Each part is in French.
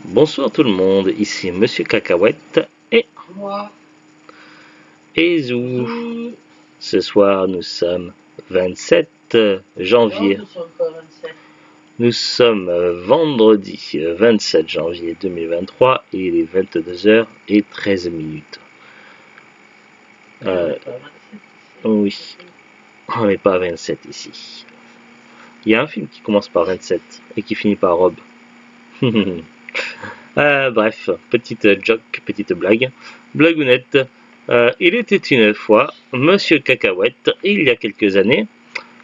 Bonsoir tout le monde, ici Monsieur Cacahuète et Moi, Ezou. Zou. Ce soir nous sommes 27 Non, janvier. nous sommes pas 27. Nous sommes vendredi 27 janvier 2023 et il est 22h13. On est pas 27. Oui, on n'est pas à 27 ici. Il y a un film qui commence par 27 et qui finit par Rob. Bref, petite joke, petite blague. Blagounette. Il était une fois Monsieur Cacahuète, il y a quelques années,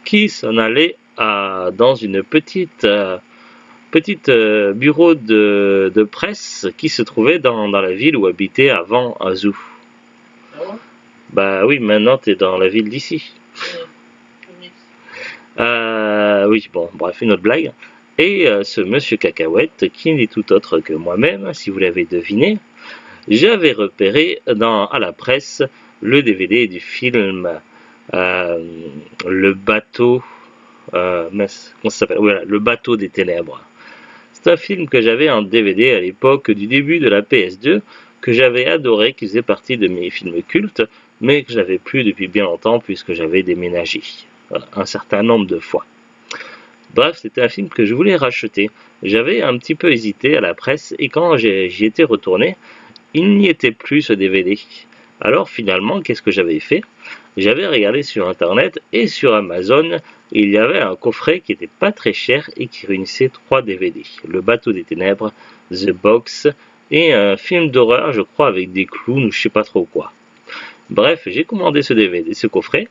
qui s'en allait dans une petite bureau de presse qui se trouvait dans la ville où habitait avant Azou. Ah bon? Bah oui, maintenant t'es dans la ville d'ici. Phoenix. Oui, bon, bref, une autre blague. Et ce Monsieur Cacahuète, qui n'est tout autre que moi-même, si vous l'avez deviné, j'avais repéré à la presse le DVD du film Le bateau. Comment ça s'appelle? Voilà, Le bateau des ténèbres. C'est un film que j'avais en DVD à l'époque du début de la PS2, que j'avais adoré, qui faisait partie de mes films cultes, mais que j'avais plus depuis bien longtemps puisque j'avais déménagé un certain nombre de fois. Bref, c'était un film que je voulais racheter. J'avais un petit peu hésité à la presse et quand j'y étais retourné, il n'y était plus ce DVD. Alors finalement, qu'est-ce que j'avais fait? J'avais regardé sur internet et sur Amazon, il y avait un coffret qui n'était pas très cher et qui réunissait 3 DVD. Le bateau des ténèbres, The Box et un film d'horreur, je crois, avec des clowns ou je sais pas trop quoi. Bref, j'ai commandé ce DVD, ce coffret,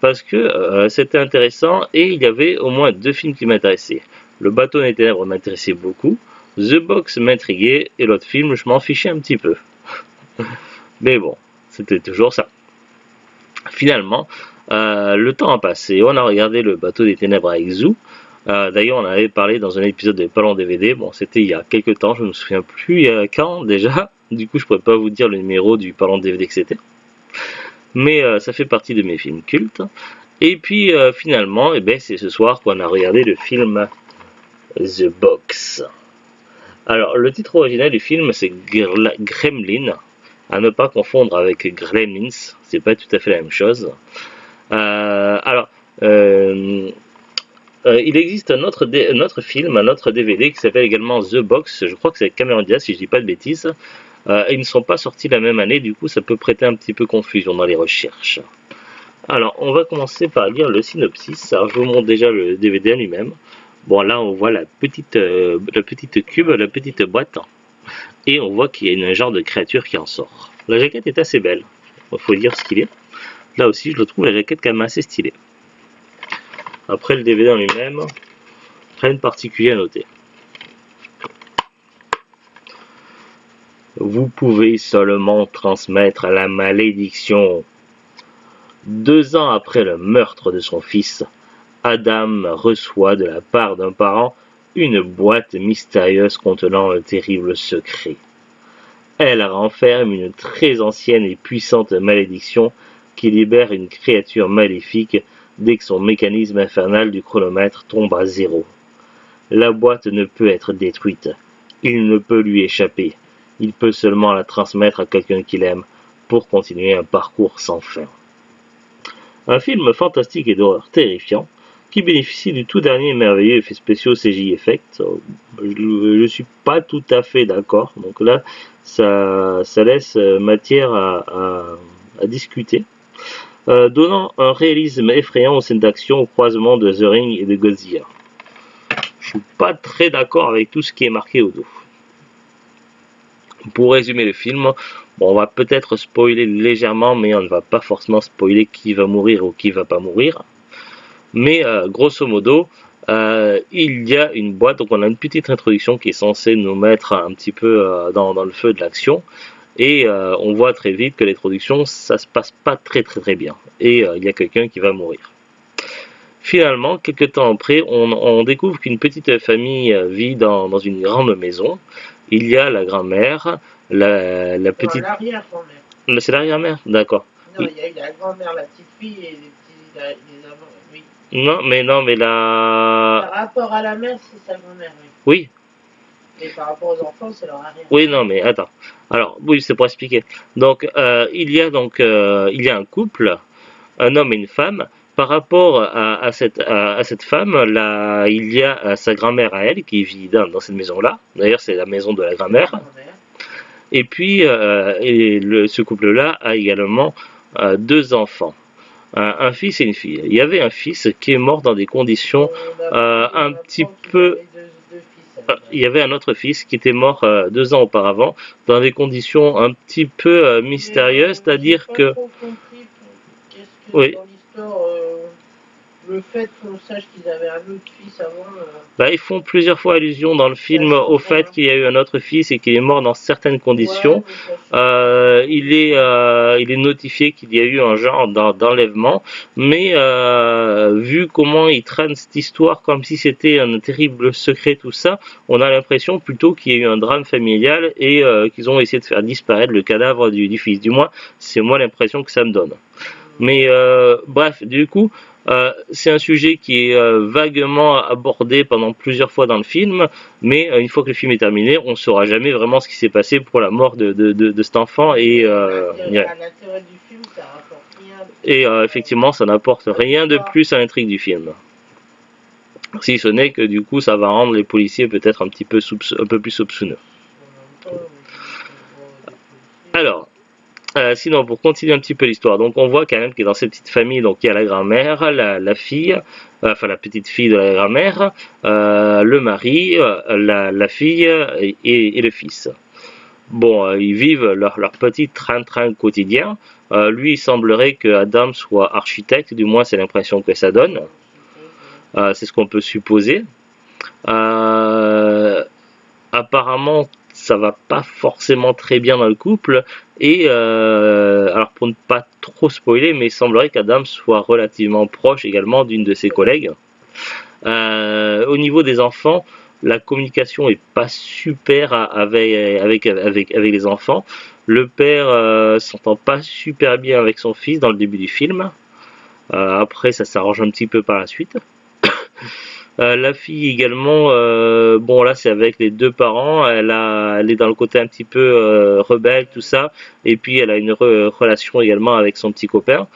parce que c'était intéressant et il y avait au moins 2 films qui m'intéressaient. Le bateau des ténèbres m'intéressait beaucoup, The Box m'intriguait et l'autre film, je m'en fichais un petit peu. Mais bon, c'était toujours ça. Finalement, le temps a passé, on a regardé le bateau des ténèbres avec Zou. D'ailleurs, on en avait parlé dans un épisode de Parlons DVD. Bon, c'était il y a quelques temps, je ne me souviens plus quand déjà. Du coup, je pourrais pas vous dire le numéro du Parlons DVD que c'était. Mais ça fait partie de mes films cultes. Et puis finalement, c'est ce soir qu'on a regardé le film The Box. Alors, le titre original du film, c'est Gremlin, à ne pas confondre avec Gremlins, c'est pas tout à fait la même chose. Alors, il existe un autre film, un autre DVD qui s'appelle également The Box, je crois que c'est Cameron Diaz si je dis pas de bêtises. Ils ne sont pas sortis la même année, du coup ça peut prêter un petit peu confusion dans les recherches. Alors, on va commencer par lire le synopsis. Alors, je vous montre déjà le DVD lui-même. Bon, là, on voit la petite cube, la petite boîte, et on voit qu'il y a un genre de créature qui en sort. La jaquette est assez belle, il faut dire ce qu'il est. Là aussi, je le trouve, la jaquette quand même assez stylée. Après, le DVD en lui-même, rien de particulier à noter. Vous pouvez seulement transmettre la malédiction. 2 ans après le meurtre de son fils, Adam reçoit de la part d'un parent une boîte mystérieuse contenant un terrible secret. Elle renferme une très ancienne et puissante malédiction qui libère une créature maléfique dès que son mécanisme infernal du chronomètre tombe à 0. La boîte ne peut être détruite. Il ne peut lui échapper. Il peut seulement la transmettre à quelqu'un qu'il aime pour continuer un parcours sans fin. Un film fantastique et d'horreur terrifiant qui bénéficie du tout dernier et merveilleux effets spéciaux CGI Effect. Je suis pas tout à fait d'accord, donc là ça laisse matière à discuter. Donnant un réalisme effrayant aux scènes d'action au croisement de The Ring et de Godzilla. Je suis pas très d'accord avec tout ce qui est marqué au dos. Pour résumer le film, bon, on va peut-être spoiler légèrement, mais on ne va pas forcément spoiler qui va mourir ou qui va pas mourir. Mais grosso modo, il y a une boîte, donc on a une petite introduction qui est censée nous mettre un petit peu dans le feu de l'action. Et on voit très vite que l'introduction, ça se passe pas très bien. Et il y a quelqu'un qui va mourir. Finalement, quelques temps après, on découvre qu'une petite famille vit dans une grande maison. Il y a la grand-mère, la petite... l'arrière-grand-mère. C'est l'arrière-mère, d'accord. Non, il y a eu la grand-mère, la petite fille et les amants, oui. Non, mais Par la... rapport à la mère, c'est sa grand-mère, oui. Oui, Mais par rapport aux enfants, ça leur a rien. Oui, non, mais attends. Alors, oui, c'est pour expliquer. Donc, il y a un couple, un homme et une femme. Par rapport à cette femme, là, il y a sa grand-mère à elle qui vit dans cette maison-là. D'ailleurs, c'est la maison de la grand-mère. Et puis, ce couple-là a également deux enfants, un fils et une fille. Il y avait un fils qui est mort dans des conditions un petit peu... Il y avait un autre fils qui était mort 2 ans auparavant dans des conditions un petit peu mystérieuses, c'est-à-dire que... Oui. Le fait qu'on sache qu'ils avaient un autre fils avant. Bah, ils font plusieurs fois allusion dans le film au fait qu'il y a eu un autre fils et qu'il est mort dans certaines conditions. Il est notifié qu'il y a eu un genre d'enlèvement, mais vu comment ils traînent cette histoire comme si c'était un terrible secret, tout ça, on a l'impression plutôt qu'il y a eu un drame familial et qu'ils ont essayé de faire disparaître le cadavre du fils. Du moins, c'est moi l'impression que ça me donne. Mais bref, du coup, c'est un sujet qui est vaguement abordé pendant plusieurs fois dans le film, mais une fois que le film est terminé, on ne saura jamais vraiment ce qui s'est passé pour la mort de cet enfant. Et effectivement, ça n'apporte rien de plus à l'intrigue du film. Si ce n'est que du coup, ça va rendre les policiers peut-être un peu plus soupçonneux. Alors. Sinon, pour continuer un petit peu l'histoire, donc on voit quand même que dans cette petite famille, donc il y a la grand-mère, la fille, enfin la petite fille de la grand-mère, le mari, la fille et le fils. Bon, ils vivent leur petit train-train quotidien. Lui, il semblerait que Adam soit architecte, du moins c'est l'impression que ça donne. C'est ce qu'on peut supposer. Apparemment, ça va pas forcément très bien dans le couple et alors pour ne pas trop spoiler, mais il semblerait qu'Adam soit relativement proche également d'une de ses collègues. Au niveau des enfants, la communication est pas super avec les enfants. Le père s'entend pas super bien avec son fils dans le début du film. Après, ça s'arrange un petit peu par la suite. La fille également, bon là c'est avec les deux parents, elle est dans le côté un petit peu rebelle, tout ça, et puis elle a une relation également avec son petit copain.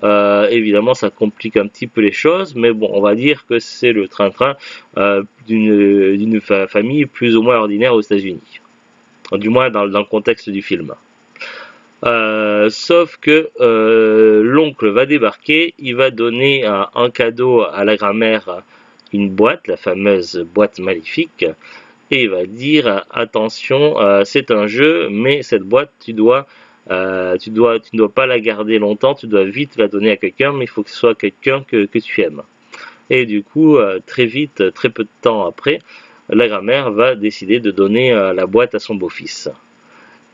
Évidemment ça complique un petit peu les choses, mais bon on va dire que c'est le train-train d'une famille plus ou moins ordinaire aux États-Unis, du moins dans le contexte du film. Sauf que l'oncle va débarquer, il va donner un cadeau à la grand-mère, une boîte, la fameuse boîte maléfique, et il va dire attention, c'est un jeu, mais cette boîte tu ne dois pas la garder longtemps, tu dois vite la donner à quelqu'un, mais il faut que ce soit quelqu'un que tu aimes. Et du coup, très vite, très peu de temps après, la grand-mère va décider de donner la boîte à son beau-fils.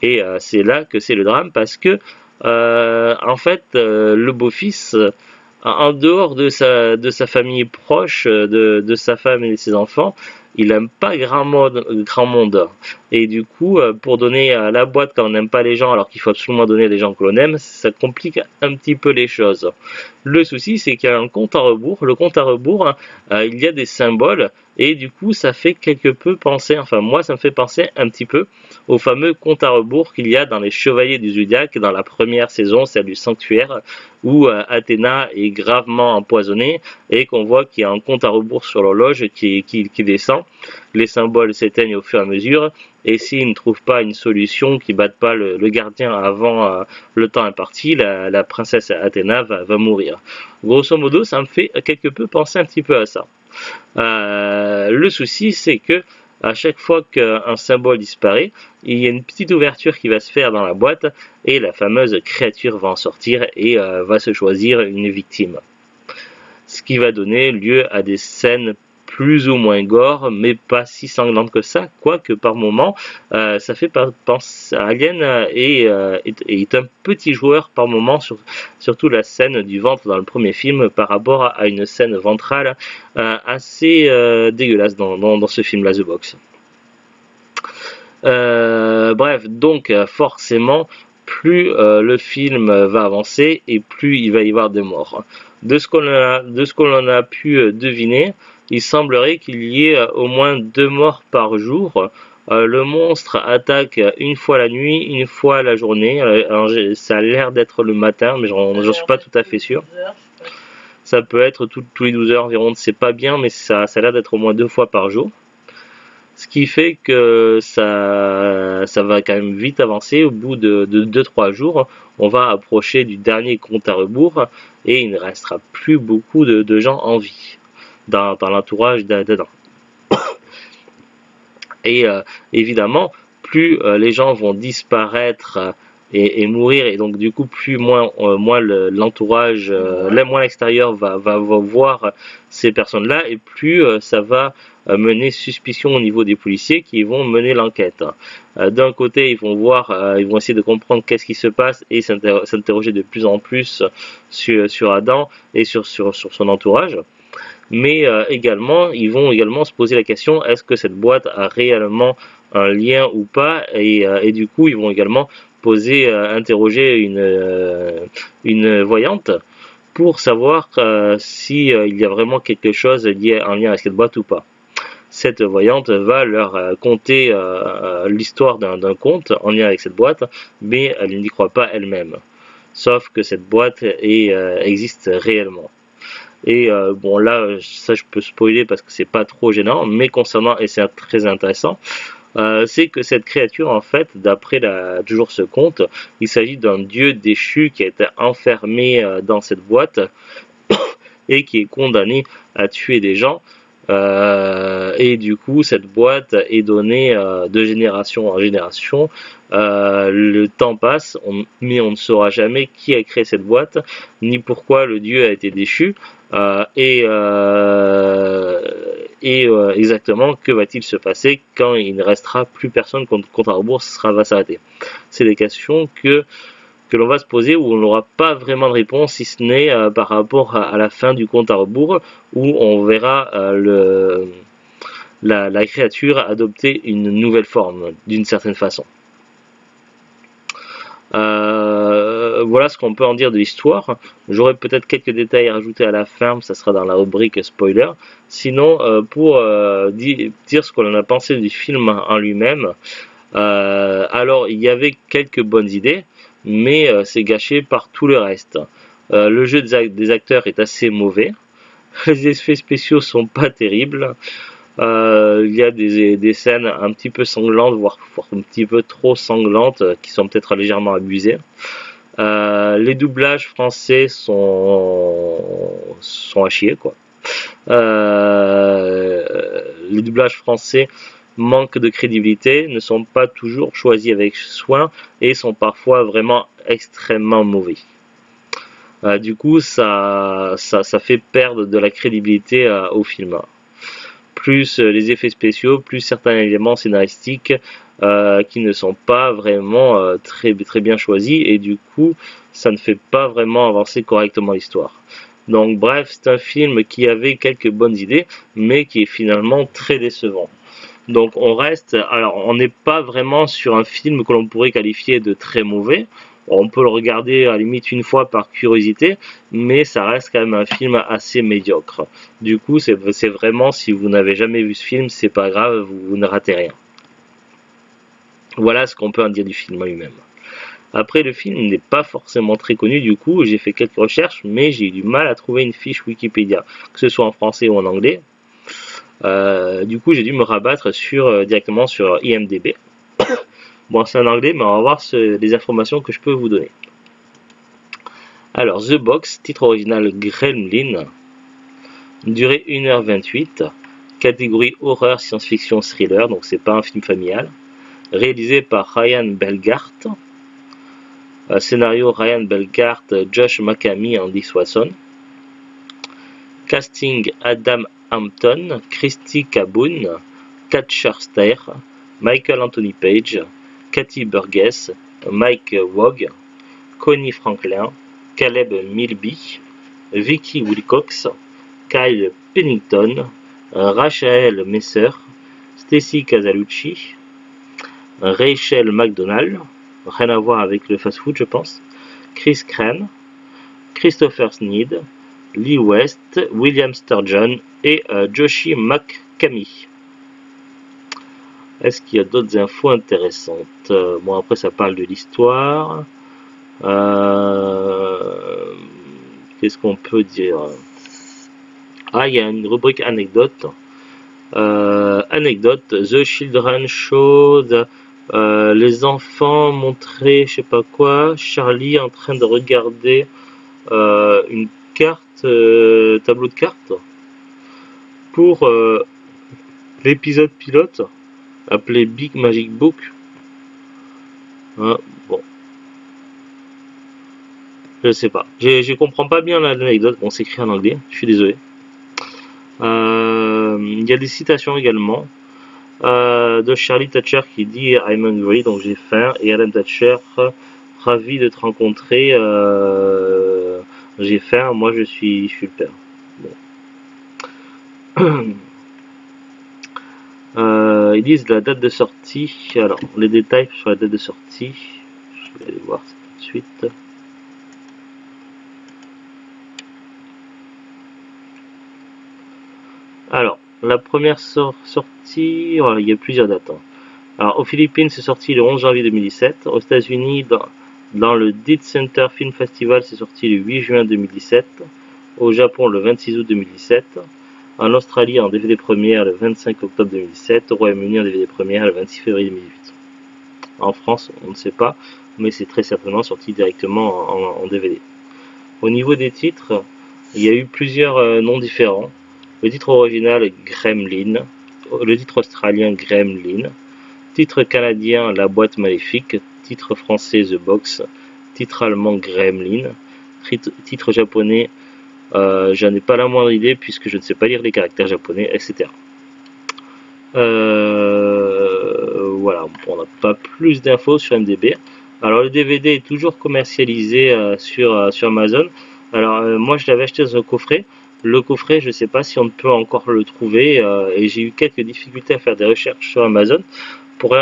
Et c'est là que c'est le drame, parce que en fait, le beau-fils, en dehors de sa famille proche, de sa femme et de ses enfants, il n'aime pas grand monde. Et du coup, pour donner la boîte quand on n'aime pas les gens, alors qu'il faut absolument donner à des gens que l'on aime, ça complique un petit peu les choses. Le souci, c'est qu'il y a un compte à rebours. Le compte à rebours, il y a des symboles, et du coup, ça fait quelque peu penser, enfin moi, ça me fait penser un petit peu au fameux compte à rebours qu'il y a dans les Chevaliers du Zodiaque, dans la première saison, celle du Sanctuaire, où Athéna est gravement empoisonnée, et qu'on voit qu'il y a un compte à rebours sur l'horloge qui descend. Les symboles s'éteignent au fur et à mesure, et s'ils ne trouvent pas une solution qui batte pas le gardien avant le temps imparti, la princesse Athéna va mourir. Grosso modo, ça me fait quelque peu penser un petit peu à ça. Le souci, c'est que à chaque fois qu'un symbole disparaît, il y a une petite ouverture qui va se faire dans la boîte, et la fameuse créature va en sortir et va se choisir une victime. Ce qui va donner lieu à des scènes plus ou moins gore, mais pas si sanglante que ça, quoique par moment, ça fait penser à Alien et est un petit joueur par moment, surtout la scène du ventre dans le premier film, par rapport à une scène ventrale assez dégueulasse dans ce film-là, The Box. Bref, donc forcément, plus le film va avancer et plus il va y avoir des morts. De ce qu'on a pu deviner, il semblerait qu'il y ait au moins 2 morts par jour. Le monstre attaque une fois la nuit, une fois la journée. Alors, ça a l'air d'être le matin, mais j'en suis pas tout à fait sûr. Ça peut être tous les 12 heures environ, on ne sait pas bien, mais ça a l'air d'être au moins 2 fois par jour. Ce qui fait que ça va quand même vite avancer. Au bout de 2-3 jours, on va approcher du dernier compte à rebours et il ne restera plus beaucoup de gens en vie dans l'entourage d'Adam. Et évidemment, plus les gens vont disparaître et mourir, et donc du coup moins l'entourage, moins l'extérieur va voir ces personnes-là, et plus ça va mener suspicion au niveau des policiers qui vont mener l'enquête. D'un côté, ils vont essayer de comprendre qu'est-ce qui se passe et s'interroger de plus en plus sur Adam et sur son entourage. Mais ils vont également se poser la question, est-ce que cette boîte a réellement un lien ou pas, et du coup ils vont également interroger une voyante pour savoir si il y a vraiment quelque chose en lien avec cette boîte ou pas. Cette voyante va leur conter l'histoire d'un conte en lien avec cette boîte, mais elle n'y croit pas elle-même, sauf que cette boîte existe réellement. Et bon, là, ça je peux spoiler parce que c'est pas trop gênant, mais concernant, et c'est très intéressant, c'est que cette créature, en fait, d'après toujours ce conte, il s'agit d'un dieu déchu qui a été enfermé dans cette boîte et qui est condamné à tuer des gens. Et du coup, cette boîte est donnée de génération en génération. Le temps passe, mais on ne saura jamais qui a créé cette boîte, ni pourquoi le dieu a été déchu, exactement que va-t-il se passer quand il ne restera plus personne compte à rebours, va s'arrêter. C'est des questions que l'on va se poser où on n'aura pas vraiment de réponse, si ce n'est par rapport à la fin du compte à rebours, où on verra la créature adopter une nouvelle forme d'une certaine façon. Voilà ce qu'on peut en dire de l'histoire. J'aurai peut-être quelques détails à rajouter à la fin, ça sera dans la rubrique spoiler. Sinon, pour dire ce qu'on en a pensé du film en lui-même, alors il y avait quelques bonnes idées, mais c'est gâché par tout le reste. Le jeu des acteurs est assez mauvais, les effets spéciaux sont pas terribles. Il y a des scènes un petit peu sanglantes, voire un petit peu trop sanglantes, qui sont peut-être légèrement abusées. Les doublages français sont à chier, quoi. Les doublages français manquent de crédibilité, ne sont pas toujours choisis avec soin et sont parfois vraiment extrêmement mauvais. Du coup, ça fait perdre de la crédibilité au film. Plus les effets spéciaux, plus certains éléments scénaristiques qui ne sont pas vraiment très bien choisis, et du coup ça ne fait pas vraiment avancer correctement l'histoire. Donc bref, c'est un film qui avait quelques bonnes idées, mais qui est finalement très décevant. Donc on n'est pas vraiment sur un film que l'on pourrait qualifier de très mauvais. On peut le regarder à la limite une fois par curiosité, mais ça reste quand même un film assez médiocre. Du coup, c'est vraiment, si vous n'avez jamais vu ce film, c'est pas grave, vous ne ratez rien. Voilà ce qu'on peut en dire du film en lui-même. Après, le film n'est pas forcément très connu, du coup, j'ai fait quelques recherches, mais j'ai eu du mal à trouver une fiche Wikipédia, que ce soit en français ou en anglais. Du coup, j'ai dû me rabattre directement sur IMDb. Bon, c'est en anglais, mais on va voir les informations que je peux vous donner. Alors, The Box, titre original Gremlin, durée 1h28, catégorie horreur, science-fiction, thriller, donc c'est pas un film familial. Réalisé par Ryan Belgart, scénario Ryan Belgart, Josh McCamey, Andy Swanson. Casting Adam Hampton, Christy Caboon, Kat Scherster, Michael Anthony Page, Kathy Burgess, Mike Wogg, Connie Franklin, Caleb Milby, Vicky Wilcox, Kyle Pennington, Rachel Messer, Stacy Casalucci, Rachel McDonald, rien à voir avec le fast-food je pense, Chris Crane, Christopher Sneed, Lee West, William Sturgeon et Joshi McCamey. Est-ce qu'il y a d'autres infos intéressantes? Bon, après ça parle de l'histoire. Qu'est-ce qu'on peut dire? Ah, il y a une rubrique anecdote. Anecdote, The Children Show, les enfants montraient, je sais pas quoi, Charlie en train de regarder une carte, tableau de cartes, pour l'épisode pilote, appelé Big Magic Book. Bon. Je sais pas. Je comprends pas bien l'anecdote. Bon, c'est écrit en anglais, je suis désolé. Il y a des citations également de Charlie Thatcher qui dit I'm hungry, donc j'ai faim, et Alan Thatcher, ravi de te rencontrer, j'ai faim, moi je suis le père. Bon. Ils disent la date de sortie. Alors, les détails sur la date de sortie, je vais aller voir ça tout de suite. Alors, la première sortie, voilà, il y a plusieurs dates. Alors, aux Philippines, c'est sorti le 11 janvier 2017. Aux États-Unis, dans le Dead Center Film Festival, c'est sorti le 8 juin 2017. Au Japon, le 26 août 2017. En Australie, en DVD première, le 25 octobre 2017. Au Royaume-Uni, en DVD première, le 26 février 2018. En France, on ne sait pas, mais c'est très certainement sorti directement en DVD. Au niveau des titres, il y a eu plusieurs noms différents. Le titre original, Gremlin. Le titre australien, Gremlin. Titre canadien, La boîte maléfique. Titre français, The Box. Titre allemand, Gremlin. Titre japonais, j'en ai pas la moindre idée puisque je ne sais pas lire les caractères japonais, etc. Voilà, on n'a pas plus d'infos sur MDB. Alors le DVD est toujours commercialisé sur Amazon. Alors moi je l'avais acheté dans un coffret. Le coffret, je ne sais pas si on peut encore le trouver et j'ai eu quelques difficultés à faire des recherches sur Amazon pour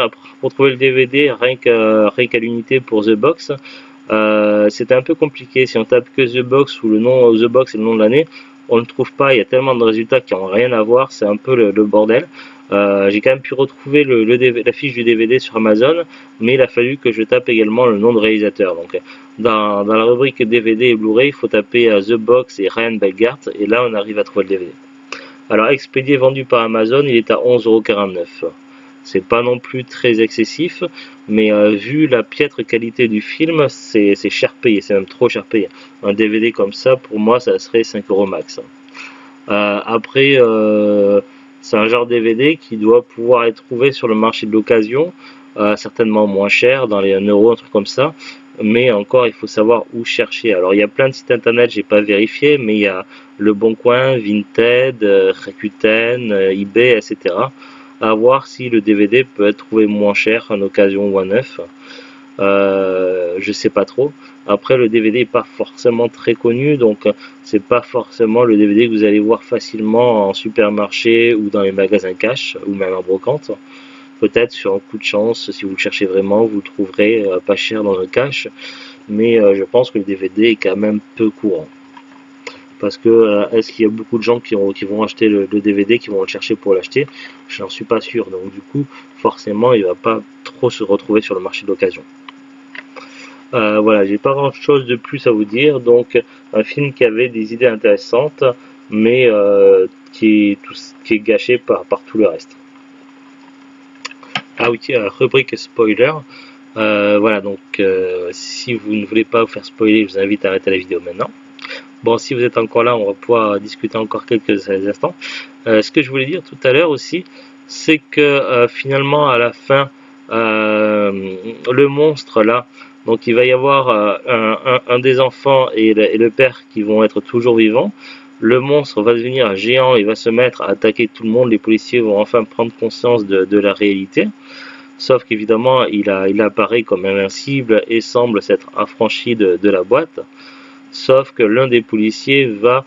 trouver le DVD rien qu'à l'unité pour The Box. C'était un peu compliqué. Si on tape que The Box ou le nom The Box et le nom de l'année, on ne le trouve pas. Il y a tellement de résultats qui n'ont rien à voir. C'est un peu le bordel. J'ai quand même pu retrouver la fiche du DVD sur Amazon, mais il a fallu que je tape également le nom de réalisateur. Donc, dans la rubrique DVD et Blu-ray, il faut taper The Box et Ryan Belgart, et là on arrive à trouver le DVD. Alors, expédié vendu par Amazon, il est à 11,49 €. C'est pas non plus très excessif, mais vu la piètre qualité du film, c'est cher payé, c'est même trop cher payé. Un DVD comme ça, pour moi, ça serait 5 € max. Après, c'est un genre DVD qui doit pouvoir être trouvé sur le marché de l'occasion, certainement moins cher, dans les 1 €, un truc comme ça. Mais encore, il faut savoir où chercher. Alors, il y a plein de sites internet, j'ai pas vérifié, mais il y a Le Bon Coin, Vinted, Rakuten, eBay, etc. À voir si le DVD peut être trouvé moins cher en occasion ou à neuf. Je sais pas trop. Après, le DVD n'est pas forcément très connu, donc c'est pas forcément le DVD que vous allez voir facilement en supermarché ou dans les magasins cash ou même en brocante. Peut-être sur un coup de chance, si vous le cherchez vraiment, vous le trouverez pas cher dans un cash, mais je pense que le DVD est quand même peu courant. Parce que est-ce qu'il y a beaucoup de gens qui vont acheter le DVD, qui vont le chercher pour l'acheter? Je n'en suis pas sûr. Donc du coup, forcément, il ne va pas trop se retrouver sur le marché de l'occasion. Voilà, j'ai pas grand chose de plus à vous dire. Donc un film qui avait des idées intéressantes, mais qui est gâché par tout le reste. Ah oui, rubrique spoiler. Voilà, donc si vous ne voulez pas vous faire spoiler, je vous invite à arrêter la vidéo maintenant. Bon, si vous êtes encore là, on va pouvoir discuter encore quelques instants. Ce que je voulais dire tout à l'heure aussi, c'est que finalement, à la fin, le monstre là, donc il va y avoir un des enfants et le père qui vont être toujours vivants. Le monstre va devenir géant et va se mettre à attaquer tout le monde. Les policiers vont enfin prendre conscience de la réalité. Sauf qu'évidemment, il apparaît comme invincible et semble s'être affranchi de la boîte. Sauf que l'un des policiers va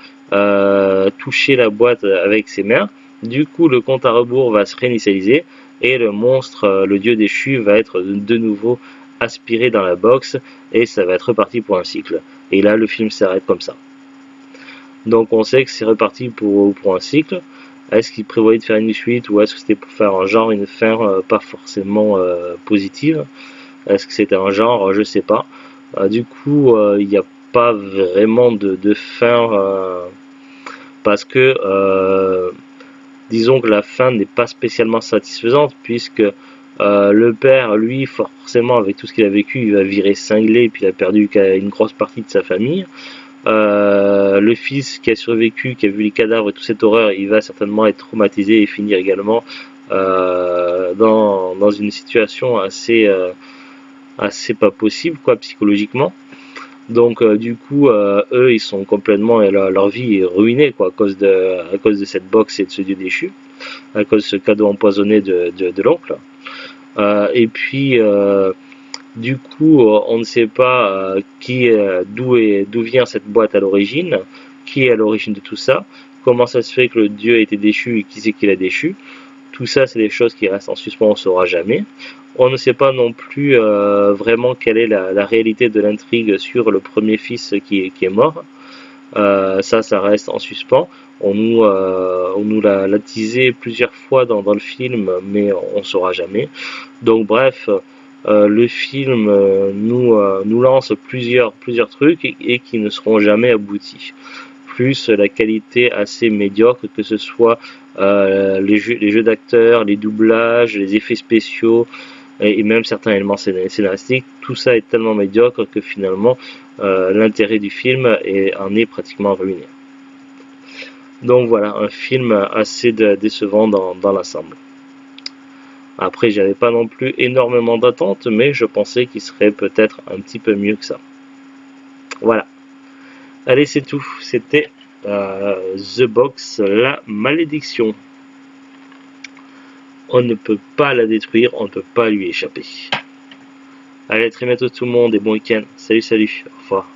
toucher la boîte avec ses mains. Du coup, le compte à rebours va se réinitialiser et le monstre, le dieu déchu, va être de nouveau aspiré dans la box et ça va être reparti pour un cycle. Et là, le film s'arrête comme ça. Donc on sait que c'est reparti pour un cycle. Est-ce qu'il prévoyait de faire une suite ou est-ce que c'était pour faire un genre, une fin pas forcément positive? Est-ce que c'était un genre? Je sais pas. Du coup, il n'y a pas vraiment de fin parce que disons que la fin n'est pas spécialement satisfaisante puisque le père, lui, forcément, avec tout ce qu'il a vécu, il va virer cinglé, puis il a perdu une grosse partie de sa famille. Le fils qui a survécu, qui a vu les cadavres et toute cette horreur, il va certainement être traumatisé et finir également dans une situation assez pas possible, quoi, psychologiquement. Donc du coup, eux, ils sont complètement, leur vie est ruinée, quoi, à cause de cette box et de ce dieu déchu, à cause de ce cadeau empoisonné de l'oncle. Et puis, du coup, on ne sait pas d'où vient cette boîte à l'origine, qui est à l'origine de tout ça, comment ça se fait que le dieu a été déchu et qui c'est qui l'a déchu. Tout ça, c'est des choses qui restent en suspens, on ne saura jamais. On ne sait pas non plus vraiment quelle est la réalité de l'intrigue sur le premier fils qui est mort. Ça reste en suspens. On nous l'a teasé plusieurs fois dans le film, mais on ne saura jamais. Donc bref, le film nous lance plusieurs trucs et qui ne seront jamais aboutis. Plus la qualité assez médiocre, que ce soit les jeux d'acteurs, les doublages, les effets spéciaux et même certains éléments scénaristiques, tout ça est tellement médiocre que finalement l'intérêt du film en est pratiquement ruiné. Donc voilà, un film assez décevant dans l'ensemble. Après, j'avais pas non plus énormément d'attentes, mais je pensais qu'il serait peut-être un petit peu mieux que ça. Voilà. Allez, c'est tout. C'était The Box, la malédiction. On ne peut pas la détruire, on ne peut pas lui échapper. Allez, à très bientôt tout le monde et bon week-end. Salut, salut. Au revoir.